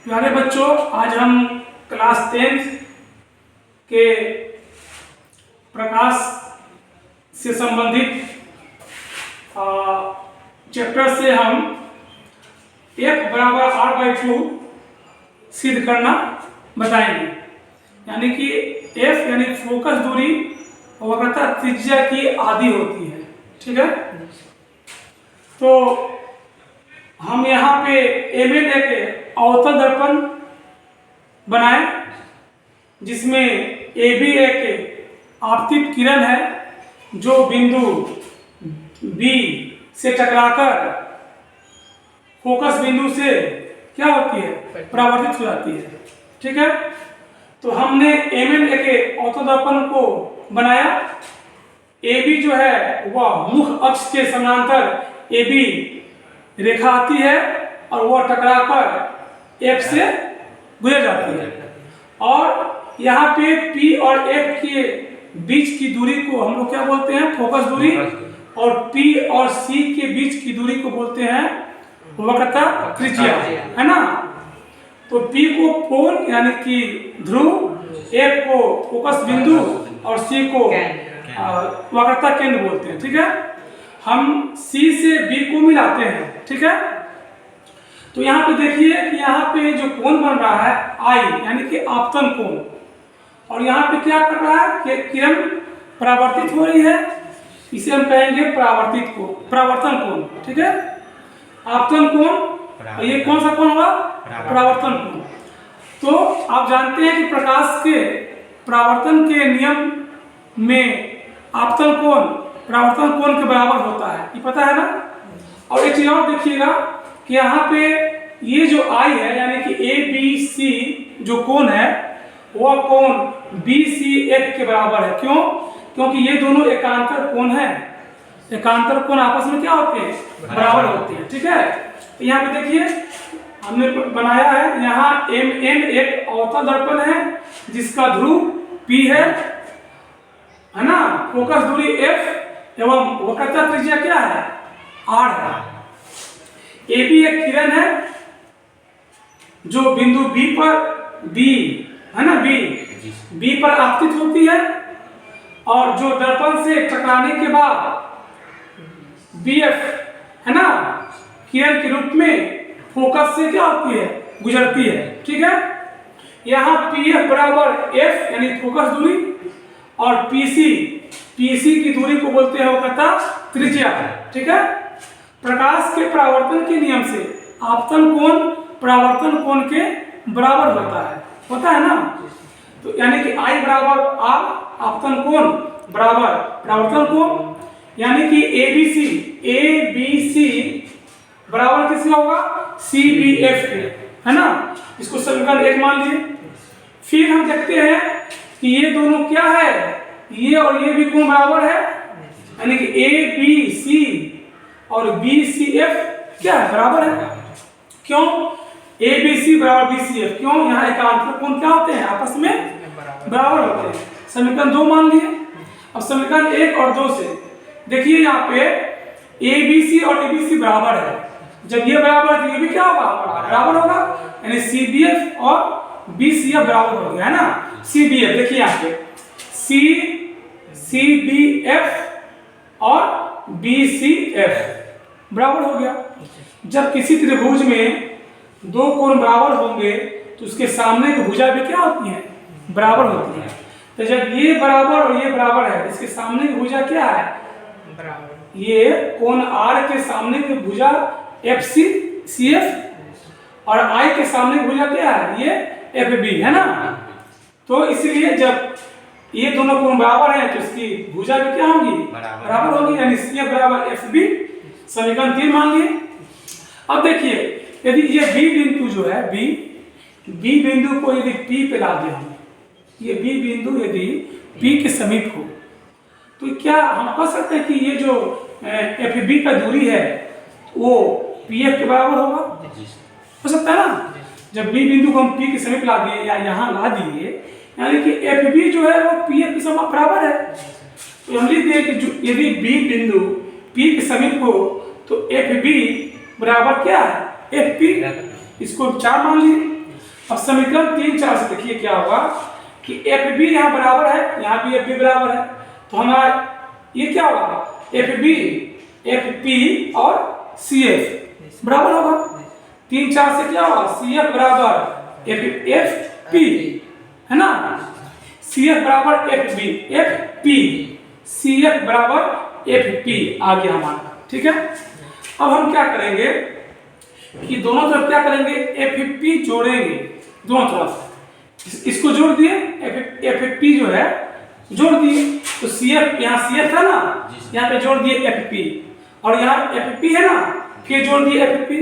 प्यारे बच्चों, आज हम क्लास 10 के प्रकाश से संबंधित चैप्टर से हम F बराबर r/2 सिद्ध करना बताएंगे। यानी कि F यानी फोकस दूरी वक्रता त्रिज्या की आधी होती है। ठीक है, तो हम यहाँ पे एमएन एक अवतल दर्पण बनाए जिसमें AB एक आपतित किरण है जो बिंदु B से टकराकर फोकस बिंदु से क्या होती है, परावर्तित हो जाती है। ठीक है, तो हमने एमएन एक अवतल दर्पण को बनाया। AB जो है वह मुख अक्ष के समानांतर AB रेखा आती है और वह टकराकर F से गुजर जाती है, और यहाँ पे P और F के बीच की दूरी को हम लोग क्या बोलते हैं, फोकस दूरी, और P और C के बीच की दूरी को बोलते हैं वक्रता त्रिज्या, है ना। तो P को पोल यानी कि ध्रुव, F को फोकस बिंदु और C को वक्रता केंद्र बोलते हैं। ठीक है, हम C से B को मिलाते हैं। ठीक है, तो यहाँ पे देखिए कि यहाँ पे जो कोण बन रहा है I यानी कि आपतन कोण, और यहाँ पे क्या कर रहा है कि किरण परावर्तित हो रही है, इसे हम कहेंगे परावर्तन कोण। ठीक है, आपतन कोण, ये कौन सा कोण होगा, परावर्तन कोण। तो आप जानते हैं कि प्रकाश के परावर्तन के नियम में आपतन कोण परावर्तन कोण के बराबर होता है, ये पता है ना। और एक चीज और देखिएगा कि यहाँ पे ये जो I है यानी कि ABC जो कोण है वह कोण BCF के बराबर है। क्यों? क्योंकि ये दोनों एकांतर कोण हैं। एकांतर कोण आपस में क्या होते हैं, बराबर होते हैं। ठीक है, तो यहाँ पे देखिए हमने बनाया है, यहाँ MN एक अवतल दर्पण है जिसका ध्रुव P है ना, फोकस दूरी F एवं वक्रता त्रिज्या क्या है, R है। AB एक किरण है जो बिंदु B है ना, B पर आपतित होती है, और जो दर्पण से टकराने के बाद BF है ना, किरण के रूप में फोकस से क्या होती है, गुजरती है। ठीक है, यहाँ PF बराबर F यानी फोकस दूरी, और PC की दूरी को बोलते हैं वक्रता त्रिज्या। ठीक है, प्रकाश के परावर्तन के नियम से आपतन कोण परावर्तन कोण के बराबर होता है ना। तो यानी कि I बराबर R, आपतन कोण बराबर परावर्तन कोण, यानी कि ABC बराबर किसका होगा, CBF के, है ना। इसको समीकरण 1 मान लीजिए। फिर हम देखते हैं कि ये दोनों क्या है, ये और ये भी कोण बराबर है, यानी कि ABC और BCF क्या है, बराबर है। क्यों? ABC बराबर BCF, क्यों? यहाँ एकांतर कोण क्या होते हैं, आपस में बराबर होते हैं। समीकरण 2 मान लिए। अब समीकरण 1 और 2 से देखिए, यहाँ पे ABC और ABC बराबर है, जब ये बराबर है तो ये भी क्या होगा, बराबर होगा, यानी CBF और BCF बराबर हो गया, है ना। CBF देखिए यहाँ पे CBF और BCF बराबर हो गया। जब किसी त्रिभुज में दो कोण बराबर होंगे तो उसके सामने की भुजा भी क्या होती है, बराबर होती है। तो जब ये बराबर और ये बराबर है, इसके सामने की भुजा क्या है, बराबर। ये कोण R के सामने की भुजा FCF और I के सामने की भुजा क्या है, ये FB, है ना। तो इसलिए जब ये दोनों कोण बराबर हैं तो इसकी भुजा भी क्या होगी, बराबर होगी, यानी CF बराबर FB। समीकरण 3 मान लिए। अब देखिए, यदि ये B बिंदु जो है, B बिंदु को यदि P पे ला दें हम, ये B बिंदु यदि P के समीप हो तो क्या हम कह सकते हैं कि ये जो FB का दूरी है वो PF के बराबर होगा, हो सकता है ना। जब B बिंदु को हम P के समीप ला दिए या यहाँ ला दिए, यानी कि FB जो है वो PF के समान बराबर है। तो हम लिख दिए कि यदि B बिंदु P के समीप हो तो FB बराबर क्या है, FP। इसको 4 मान लिए। अब समीकरण 3 4 से देखिए क्या होगा कि एफ बी यहाँ बराबर है, यहाँ भी एफ बी बराबर है, तो हमारा ये क्या होगा एफ बी एफ पी और सी एफ बराबर होगा। 3 4 से क्या होगा सी एफ बराबर एफ पी है ना, सी एफ बराबर एफ पी सी एफ बराबर एफ पी आ गया हमारा। ठीक है, अब हम क्या करेंगे कि दोनों तरफ क्या करेंगे एफ पी जोड़ेंगे, दोनों तरफ इसको जोड़ दिए, एफ पी जो है जोड़ दिए, तो सी एफ यहाँ सी एफ है ना, यहाँ पे जोड़ दिए एफ पी और यहाँ एफ पी है ना, फिर जोड़ दिए एफ पी,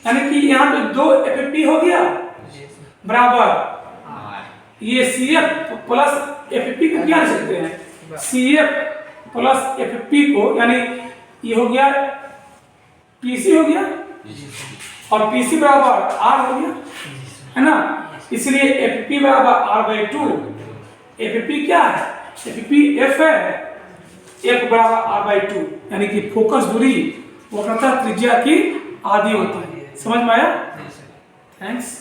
यानी कि यहाँ पे 2 एफ पी हो गया बराबर ये C F plus F P को क्या लिख सकते हैं C F plus F P को, यानी ये हो गया पीसी हो गया और पीसी बराबर आर हो गया है ना, इसलिए एफ पी बराबर आर बाई 2। एफ पी क्या है एफ पी एफ है, एफ बराबर आर बाई 2, यानी कि फोकस दूरी वक्रता त्रिज्या की आधी होती है। समझ में आया? थैंक्स।